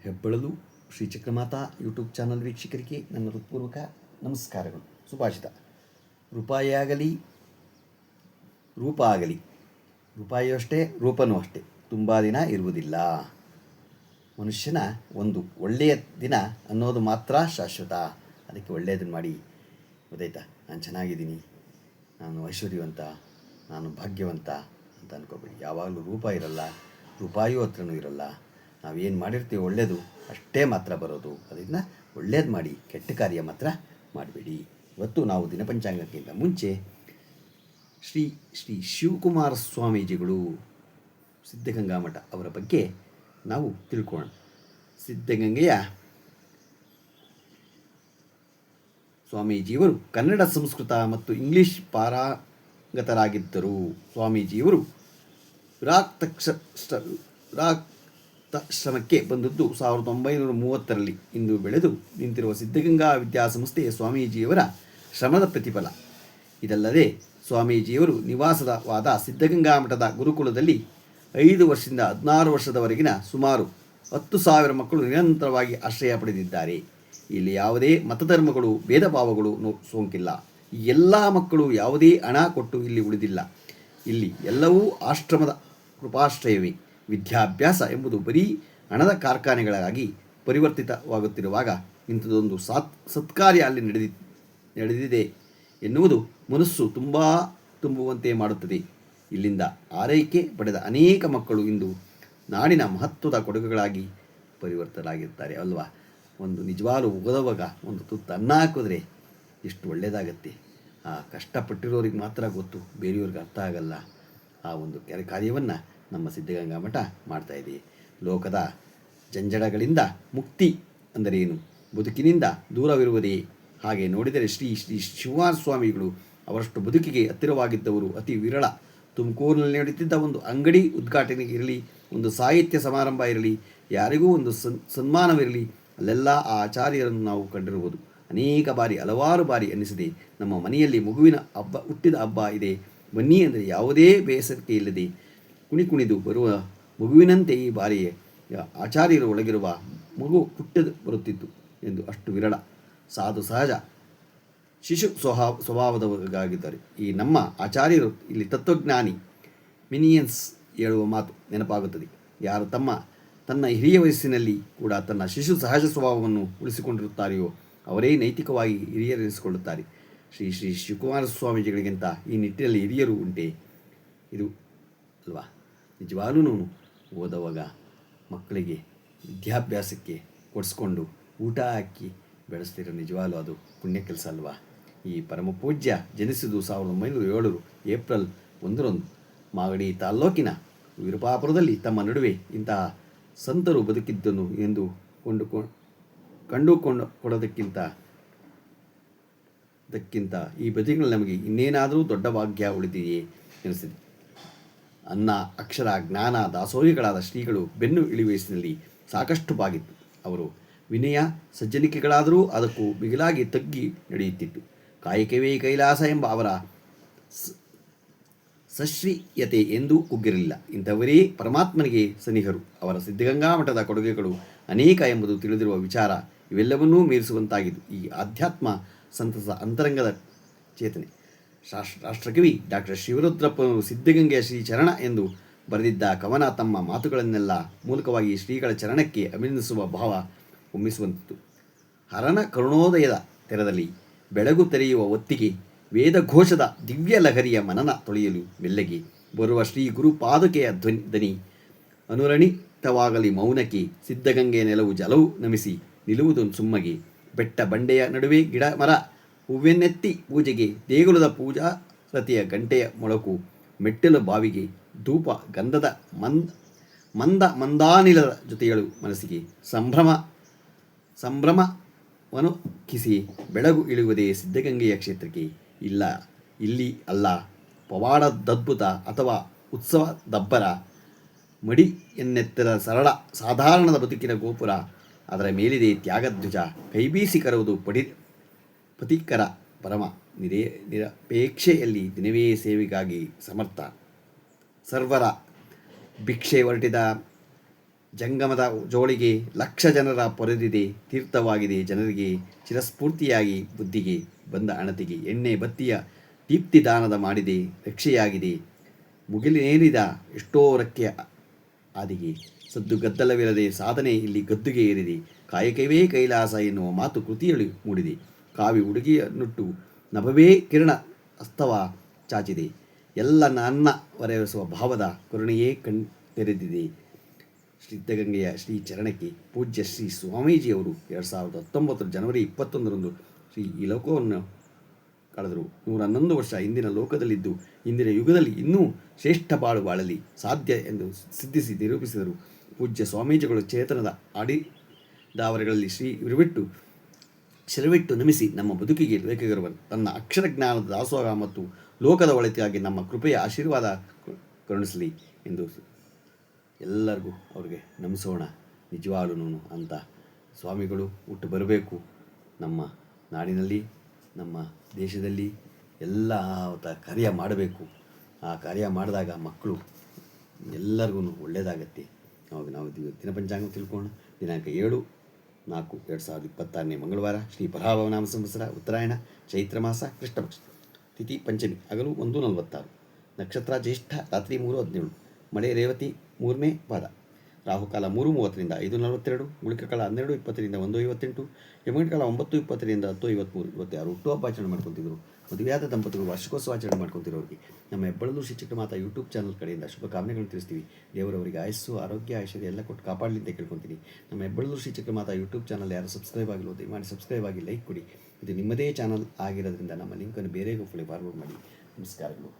ಹೆಬ್ಬಳಲು Shri Chakramata YouTube channel ವೀಕ್ಷಕರಿಗೆ ನನ್ನ ಹೃತ್ಪೂರ್ವಕ ನಮಸ್ಕಾರಗಳು. ಸುಭಾಷಿತ: ರೂಪಾಯಿಯಾಗಲಿ ರೂಪ ಆಗಲಿ, ರೂಪಾಯಿಯೂ ಅಷ್ಟೇ ರೂಪನೂ ಅಷ್ಟೇ, ತುಂಬ ದಿನ ಇರುವುದಿಲ್ಲ. ಮನುಷ್ಯನ ಒಂದು ಒಳ್ಳೆಯ ದಿನ ಅನ್ನೋದು ಮಾತ್ರ ಶಾಶ್ವತ. ಅದಕ್ಕೆ ಒಳ್ಳೆಯದನ್ನು ಮಾಡಿ. ಗೊತ್ತಾಯ್ತಾ? ನಾನು ಚೆನ್ನಾಗಿದ್ದೀನಿ, ನಾನು ಐಶ್ವರ್ಯವಂತ, ನಾನು ಭಾಗ್ಯವಂತ ಅಂತ ಅಂದ್ಕೋಬೇಡಿ. ಯಾವಾಗಲೂ ರೂಪ ಇರಲ್ಲ, ರೂಪಾಯಿಯೂ ಹತ್ರನೂ ಇರಲ್ಲ. ನಾವೇನು ಮಾಡಿರ್ತೀವಿ ಒಳ್ಳೆಯದು ಅಷ್ಟೇ ಮಾತ್ರ ಬರೋದು. ಅದನ್ನು ಒಳ್ಳೇದು ಮಾಡಿ, ಕೆಟ್ಟ ಕಾರ್ಯ ಮಾತ್ರ ಮಾಡಬೇಡಿ. ಇವತ್ತು ನಾವು ದಿನಪಂಚಾಂಗಕ್ಕಿಂತ ಮುಂಚೆ ಶ್ರೀ ಶ್ರೀ ಶಿವಕುಮಾರ ಸ್ವಾಮೀಜಿಗಳು ಸಿದ್ಧಗಂಗಾ ಮಠ ಅವರ ಬಗ್ಗೆ ನಾವು ತಿಳ್ಕೊಳ್ಳೋಣ. ಸಿದ್ಧಗಂಗೆಯ ಸ್ವಾಮೀಜಿಯವರು ಕನ್ನಡ, ಸಂಸ್ಕೃತ ಮತ್ತು ಇಂಗ್ಲಿಷ್ ಪಾರಂಗತರಾಗಿದ್ದರು. ಸ್ವಾಮೀಜಿಯವರು ವಿರಾಕ್ತಾಶ್ರಮಕ್ಕೆ ಬಂದದ್ದು 1930ರಲ್ಲಿ. ಇಂದು ಬೆಳೆದು ನಿಂತಿರುವ ಸಿದ್ಧಗಂಗಾ ವಿದ್ಯಾಸಂಸ್ಥೆ ಸ್ವಾಮೀಜಿಯವರ ಶ್ರಮದ ಪ್ರತಿಫಲ. ಇದಲ್ಲದೆ ಸ್ವಾಮೀಜಿಯವರು ನಿವಾಸವಾದ ಸಿದ್ಧಗಂಗಾ ಮಠದ ಗುರುಕುಲದಲ್ಲಿ 5 ವರ್ಷದಿಂದ 16 ವರ್ಷದವರೆಗಿನ ಸುಮಾರು 10,000 ಮಕ್ಕಳು ನಿರಂತರವಾಗಿ ಆಶ್ರಯ ಪಡೆದಿದ್ದಾರೆ. ಇಲ್ಲಿ ಯಾವುದೇ ಮತಧರ್ಮಗಳು, ಭೇದ ಭಾವಗಳು ಸೋಂಕಿಲ್ಲ. ಈ ಎಲ್ಲ ಮಕ್ಕಳು ಯಾವುದೇ ಹಣ ಕೊಟ್ಟು ಇಲ್ಲಿ ಉಳಿದಿಲ್ಲ. ಇಲ್ಲಿ ಎಲ್ಲವೂ ಆಶ್ರಮದ ಕೃಪಾಶ್ರಯವೇ. ವಿದ್ಯಾಭ್ಯಾಸ ಎಂಬುದು ಬರೀ ಹಣದ ಕಾರ್ಖಾನೆಗಳಾಗಿ ಪರಿವರ್ತಿತವಾಗುತ್ತಿರುವಾಗ ಇಂಥದ್ದೊಂದು ಸತ್ಕಾರ್ಯ ಅಲ್ಲಿ ನಡೆದಿದೆ ಎನ್ನುವುದು ಮನಸ್ಸು ತುಂಬುವಂತೆ ಮಾಡುತ್ತದೆ. ಇಲ್ಲಿಂದ ಆರೈಕೆ ಪಡೆದ ಅನೇಕ ಮಕ್ಕಳು ಇಂದು ನಾಡಿನ ಮಹತ್ವದ ಕೊಡುಗೆಗಳಾಗಿ ಪರಿವರ್ತರಾಗಿರ್ತಾರೆ ಅಲ್ವಾ? ಒಂದು ನಿಜವಾಗ್ಲೂ ಓದುವಾಗ ಒಂದು ತುತ್ತು ಅನ್ನ ಹಾಕಿದ್ರೆ ಎಷ್ಟು ಒಳ್ಳೆಯದಾಗತ್ತೆ. ಆ ಕಷ್ಟಪಟ್ಟಿರೋರಿಗೆ ಮಾತ್ರ ಗೊತ್ತು, ಬೇರೆಯವ್ರಿಗೆ ಅರ್ಥ ಆಗಲ್ಲ. ಆ ಒಂದು ಕಾರ್ಯವನ್ನು ನಮ್ಮ ಸಿದ್ಧಗಂಗಾ ಮಠ ಮಾಡ್ತಾಯಿದೆ. ಲೋಕದ ಜಂಜಡಗಳಿಂದ ಮುಕ್ತಿ ಅಂದರೆ ಏನು? ಬದುಕಿನಿಂದ ದೂರವಿರುವುದೇ? ಹಾಗೆ ನೋಡಿದರೆ ಶ್ರೀ ಶ್ರೀ ಶಿವಕುಮಾರ ಸ್ವಾಮಿಗಳು ಅವರಷ್ಟು ಬದುಕಿಗೆ ಹತ್ತಿರವಾಗಿದ್ದವರು ಅತಿ ವಿರಳ. ತುಮಕೂರಿನಲ್ಲಿ ನಡೆಯುತ್ತಿದ್ದ ಒಂದು ಅಂಗಡಿ ಉದ್ಘಾಟನೆಗೆ ಇರಲಿ, ಒಂದು ಸಾಹಿತ್ಯ ಸಮಾರಂಭ ಇರಲಿ, ಯಾರಿಗೂ ಒಂದು ಸನ್ಮಾನವಿರಲಿ, ಅಲ್ಲೆಲ್ಲ ಆ ಆಚಾರ್ಯರನ್ನು ನಾವು ಕಂಡಿರುವುದು ಅನೇಕ ಬಾರಿ, ಹಲವಾರು ಬಾರಿ ಅನ್ನಿಸಿದೆ. ನಮ್ಮ ಮನೆಯಲ್ಲಿ ಮಗುವಿನ ಹುಟ್ಟಿದ ಹಬ್ಬ ಇದೆ, ಬನ್ನಿ ಅಂದರೆ ಯಾವುದೇ ಬೇಸರಿಕೆ ಇಲ್ಲದೆ ಕುಣಿದು ಬರುವ ಮಗುವಿನಂತೆ ಈ ಬಾರಿ ಆಚಾರ್ಯರ ಒಳಗಿರುವ ಮಗು ಬರುತ್ತಿತ್ತು ಎಂದು ಅಷ್ಟು ವಿರಳ. ಸಾಧು ಸಹಜ ಶಿಶು ಸ್ವಭಾವದವರಾಗಿದ್ದಾರೆ ಈ ನಮ್ಮ ಆಚಾರ್ಯರು. ಇಲ್ಲಿ ತತ್ವಜ್ಞಾನಿ ಮಿನಿಯನ್ಸ್ ಹೇಳುವ ಮಾತು ನೆನಪಾಗುತ್ತದೆ. ಯಾರು ತನ್ನ ಹಿರಿಯ ವಯಸ್ಸಿನಲ್ಲಿ ಕೂಡ ತನ್ನ ಶಿಶು ಸಹಜ ಸ್ವಭಾವವನ್ನು ಉಳಿಸಿಕೊಂಡಿರುತ್ತಾರೆಯೋ ಅವರೇ ನೈತಿಕವಾಗಿ ಹಿರಿಯರೆನಿಸಿಕೊಳ್ಳುತ್ತಾರೆ. ಶ್ರೀ ಶ್ರೀ ಶಿವಕುಮಾರ ಸ್ವಾಮೀಜಿಗಳಿಗಿಂತ ಈ ನಿಟ್ಟಿನಲ್ಲಿ ಹಿರಿಯರು ಉಂಟೆ? ಇದು ಅಲ್ವಾ? ನಿಜವಾಗ್ಲೂ ಓದುವಾಗ ಮಕ್ಕಳಿಗೆ ವಿದ್ಯಾಭ್ಯಾಸಕ್ಕೆ ಕೊಡಿಸ್ಕೊಂಡು ಊಟ ಹಾಕಿ ಬೆಳೆಸ್ತಿರೋ ನಿಜವಾಗ್ಲೂ ಅದು ಪುಣ್ಯ ಕೆಲಸ ಅಲ್ವಾ? ಈ ಪರಮ ಪೂಜ್ಯ ಜನಿಸಿದ್ದು 1907 ಏಪ್ರಿಲ್ 1ರಂದು ಮಾಗಡಿ ತಾಲ್ಲೂಕಿನ ವಿರುಪಾಪುರದಲ್ಲಿ. ತಮ್ಮ ನಡುವೆ ಇಂತಹ ಸಂತರು ಬದುಕಿದ್ದನು ಎಂದು ಕೊಡೋದಕ್ಕಿಂತ ಈ ಬದುಕಿನಲ್ಲಿ ನಮಗೆ ಇನ್ನೇನಾದರೂ ದೊಡ್ಡ ಭಾಗ್ಯ ಉಳಿದಿದೆಯೇ ಎನಿಸಿದೆ. ಅನ್ನ, ಅಕ್ಷರ, ಜ್ಞಾನ ದಾಸೋಹಿಗಳಾದ ಶ್ರೀಗಳು ಬೆನ್ನು ಇಳಿವಯಸ್ಸಿನಲ್ಲಿ ಸಾಕಷ್ಟು ಬಾಗಿತ್ತು. ಅವರು ವಿನಯ ಸಜ್ಜನಿಕೆಗಳಾದರೂ ಅದಕ್ಕೂ ಬಿಗಿಲಾಗಿ ತಗ್ಗಿ ನಡೆಯುತ್ತಿತ್ತು. ಕಾಯಕವೇ ಕೈಲಾಸ ಎಂಬ ಅವರ ಸಶ್ರೀಯತೆ ಎಂದೂ ಕುಗ್ಗಿರಲಿಲ್ಲ. ಇಂಥವರೇ ಪರಮಾತ್ಮನಿಗೆ ಸನಿಹರು. ಅವರ ಸಿದ್ಧಗಂಗಾ ಮಠದ ಕೊಡುಗೆಗಳು ಅನೇಕ ಎಂಬುದು ತಿಳಿದಿರುವ ವಿಚಾರ. ಇವೆಲ್ಲವನ್ನೂ ಮೀರಿಸುವಂತಾಗಿದ್ದು ಈ ಆಧ್ಯಾತ್ಮ ಸಂತಸ ಅಂತರಂಗದ ಚೇತನೆ. ರಾಷ್ಟ್ರಕವಿ ಡಾಕ್ಟರ್ ಶಿವರುದ್ರಪ್ಪನವರು ಸಿದ್ಧಗಂಗೆಯ ಶ್ರೀ ಚರಣ ಎಂದು ಬರೆದಿದ್ದ ಕವನ ತಮ್ಮ ಮಾತುಗಳನ್ನೆಲ್ಲ ಮೂಲಕವಾಗಿ ಶ್ರೀಗಳ ಚರಣಕ್ಕೆ ಅಭಿನಂದಿಸುವ ಭಾವ ಹೊಮ್ಮಿಸುವಂತಿತ್ತು. ಹರನ ಕರುಣೋದಯದ ತೆರದಲ್ಲಿ ಬೆಳಗು ತೆರೆಯುವ ಹೊತ್ತಿಗೆ ವೇದಘೋಷದ ದಿವ್ಯ ಲಹರಿಯ ಮನನ ತೊಳೆಯಲು ಮೆಲ್ಲಗೆ ಬರುವ ಶ್ರೀ ಗುರು ಪಾದುಕೆಯ ದನಿ ಅನುರಣಿತವಾಗಲಿ ಮೌನಕ್ಕೆ. ಸಿದ್ಧಗಂಗೆಯ ನೆಲವು ಜಲವು ನಮಿಸಿ ನಿಲ್ಲುವುದು ಸುಮ್ಮಗೆ. ಬೆಟ್ಟ ಬಂಡೆಯ ನಡುವೆ ಗಿಡ ಮರ ಹೂವೆನ್ನೆತ್ತಿ ಪೂಜೆಗೆ. ದೇಗುಲದ ಪೂಜಾರತಿಯ ಗಂಟೆಯ ಮೊಳಕು. ಮೆಟ್ಟಲು ಬಾವಿಗೆ ಧೂಪ ಗಂಧದ ಮಂದಾನಿಲದ ಜೊತೆಗಳು ಮನಸ್ಸಿಗೆ ಸಂಭ್ರಮವನ್ನು ಕಿಸಿ ಬೆಳಗು ಇಳುವುದೇ ಸಿದ್ಧಗಂಗೆಯ ಕ್ಷೇತ್ರಕ್ಕೆ. ಇಲ್ಲಿ ಅಲ್ಲ ಪವಾಡದದ್ಭುತ ಅಥವಾ ಉತ್ಸವ ದಬ್ಬರ ಮಡಿ ಎನ್ನೆತ್ತರ ಸರಳ ಸಾಧಾರಣದ ಬದುಕಿನ ಗೋಪುರ. ಅದರ ಮೇಲಿದೆ ತ್ಯಾಗಧ್ವಜ. ಕೈಬೀಸಿ ಕರುವುದು ಪತಿಕರ ಪರಮ ನಿರಪೇಕ್ಷೆಯಲ್ಲಿ ದಿನವೇ ಸೇವೆಗಾಗಿ ಸಮರ್ಥ. ಸರ್ವರ ಭಿಕ್ಷೆ ಹೊರಟಿದ ಜಂಗಮದ ಜೋಳಿಗೆ ಲಕ್ಷ ಜನರ ಪೊರೆದಿದೆ, ತೀರ್ಥವಾಗಿದೆ ಜನರಿಗೆ, ಚಿರಸ್ಫೂರ್ತಿಯಾಗಿ ಬುದ್ಧಿಗೆ ಬಂದ ಅಣತಿಗೆ, ಎಣ್ಣೆ ಬತ್ತಿಯ ದೀಪ್ತಿದಾನದ ಮಾಡಿದೆ, ರಕ್ಷೆಯಾಗಿದೆ ಮುಗಿಲೇರಿದ ಎಷ್ಟೋ ರಕ್ಕೆ ಆದಿಗೆ, ಸದ್ದು ಗದ್ದಲವಿರದೆ ಸಾಧನೆ ಇಲ್ಲಿ ಗದ್ದುಗೆ ಏರಿದೆ, ಕಾಯಕವೇ ಕೈಲಾಸ ಎನ್ನುವ ಮಾತು ಕೃತಿಯಲ್ಲಿ ಮೂಡಿದೆ, ಕಾವಿ ಹುಡುಗಿಯನ್ನುಟ್ಟು ನಭವೇ ಕಿರಣ ಹಸ್ತವ ಚಾಚಿದೆ, ಎಲ್ಲ ನನ್ನ ಹೊರೆಸುವ ಭಾವದ ಕರುಣೆಯೇ ತೆರೆದಿದೆ. ಸಿದ್ಧಗಂಗೆಯ ಶ್ರೀ ಚರಣಕ್ಕೆ ಪೂಜ್ಯ ಶ್ರೀ ಸ್ವಾಮೀಜಿಯವರು 2019 ಜನವರಿ 21ರಂದು ಈ ಲೋಕವನ್ನು ಕಳೆದರು. 111 ವರ್ಷ ಇಂದಿನ ಲೋಕದಲ್ಲಿದ್ದು ಇಂದಿನ ಯುಗದಲ್ಲಿ ಇನ್ನೂ ಶ್ರೇಷ್ಠ ಬಾಳು ಬಾಳಲಿ ಸಾಧ್ಯ ಎಂದು ಸಿದ್ಧಿಸಿ ನಿರೂಪಿಸಿದರು. ಪೂಜ್ಯ ಸ್ವಾಮೀಜಿಗಳು ಚೇತನದ ಅಡಿದಾವರೆಗಳಲ್ಲಿ ಶಿರವಿಟ್ಟು ನಮಿಸಿ ನಮ್ಮ ಬದುಕಿಗೆ ಬೇಕಾಗಿರುವ ತನ್ನ ಅಕ್ಷರ ಜ್ಞಾನದ ದಾಸೋಹ ಮತ್ತು ಲೋಕದ ಒಳಿತಿಗಾಗಿ ನಮ್ಮ ಕೃಪೆಯ ಆಶೀರ್ವಾದ ಕರುಣಿಸಲಿ ಎಂದು ಎಲ್ಲರಿಗೂ ಅವ್ರಿಗೆ ನಮಿಸೋಣ. ನಿಜವಾಗ್ಲೂ ಅಂತ ಸ್ವಾಮಿಗಳು ಹುಟ್ಟು ಬರಬೇಕು ನಮ್ಮ ನಾಡಿನಲ್ಲಿ, ನಮ್ಮ ದೇಶದಲ್ಲಿ ಎಲ್ಲ ಕಾರ್ಯ ಮಾಡಬೇಕು. ಆ ಕಾರ್ಯ ಮಾಡಿದಾಗ ಮಕ್ಕಳು ಎಲ್ಲರಿಗೂ ಒಳ್ಳೆಯದಾಗತ್ತೆ. ಅವಾಗ ನಾವು ದಿನಪಂಚಾಂಗ ತಿಳ್ಕೊಳ್ಳೋಣ. ದಿನಾಂಕ 7/4/2026 ಮಂಗಳವಾರ, ಶ್ರೀ ಪರಾಭವನಾಮ ಸಂವತ್ಸರ, ಉತ್ತರಾಯಣ, ಚೈತ್ರ ಮಾಸ, ಕೃಷ್ಣಪಕ್ಷ, ತಿಥಿ ಪಂಚಮಿ, ಹಗಲು 1:46, ನಕ್ಷತ್ರ ಜ್ಯೇಷ್ಠ, ರಾತ್ರಿ 3:17, ಮಳೆ ರೇವತಿ 3ನೇ ಪಾದ, ರಾಹುಕಾಲ 3:30ರಿಂದ 5:42, ಗುಳಿಕ ಕಾಲ 12:20ರಿಂದ 1:58, ಯಮಗಂಟ ಕಾಲ 9:20ರಿಂದ 10:23. ಇವತ್ತು ಯಾರು ಹುಟ್ಟುಹಬ್ಬ ಆಚರಣೆ ಮಾಡ್ಕೊತಿದ್ರು, ಮದುವೆಯಾದ ದಂಪತಿಗಳು ವಾರ್ಷಿಕೋತ್ಸವ ಆಚರಣೆ ಮಾಡ್ಕೊತಿರೋರಿಗೆ ನಮ್ಮ ಹೆಬ್ಬಳೂರು ಶ್ರೀ ಚಿಕ್ಕಮಾತಾ ಯೂಟ್ಯೂಬ್ ಚಾನಲ್ ಕಡೆಯಿಂದ ಶುಭಕಾಮನೆಗಳನ್ನು ತಿಳಿಸ್ತೀವಿ. ದೇವರವರಿಗೆ ಆಯಸ್ಸು, ಆರೋಗ್ಯ, ಐಶ್ವರ್ಯ ಎಲ್ಲ ಕೊಟ್ಟು ಕಾಪಾಡಲಿ ಅಂತ ಕೇಳ್ಕೊತೀನಿ. ನಮ್ಮ ಹೆಬ್ಬಳೂರು ಶ್ರೀ ಚಿಕ್ಕಮಾತಾ ಯೂಟ್ಯೂಬ್ ಚಾನಲ್ ಯಾರು ಸಬ್ಸ್ಕ್ರೈಬ್ ಆಗಿಲ್ಲ ದಯಮಾಡಿ ಸಬ್ಸ್ಕ್ರೈಬ್ ಆಗಿ ಲೈಕ್ ಕೊಡಿ. ಇದು ನಿಮ್ಮದೇ ಚಾನಲ್ ಆಗಿರೋದ್ರಿಂದ ನಮ್ಮ ಲಿಂಕನ್ನು ಬೇರೆಗೂ ಫಾರ್ವರ್ಡ್ ಮಾಡಿ. ನಮಸ್ಕಾರಗಳು.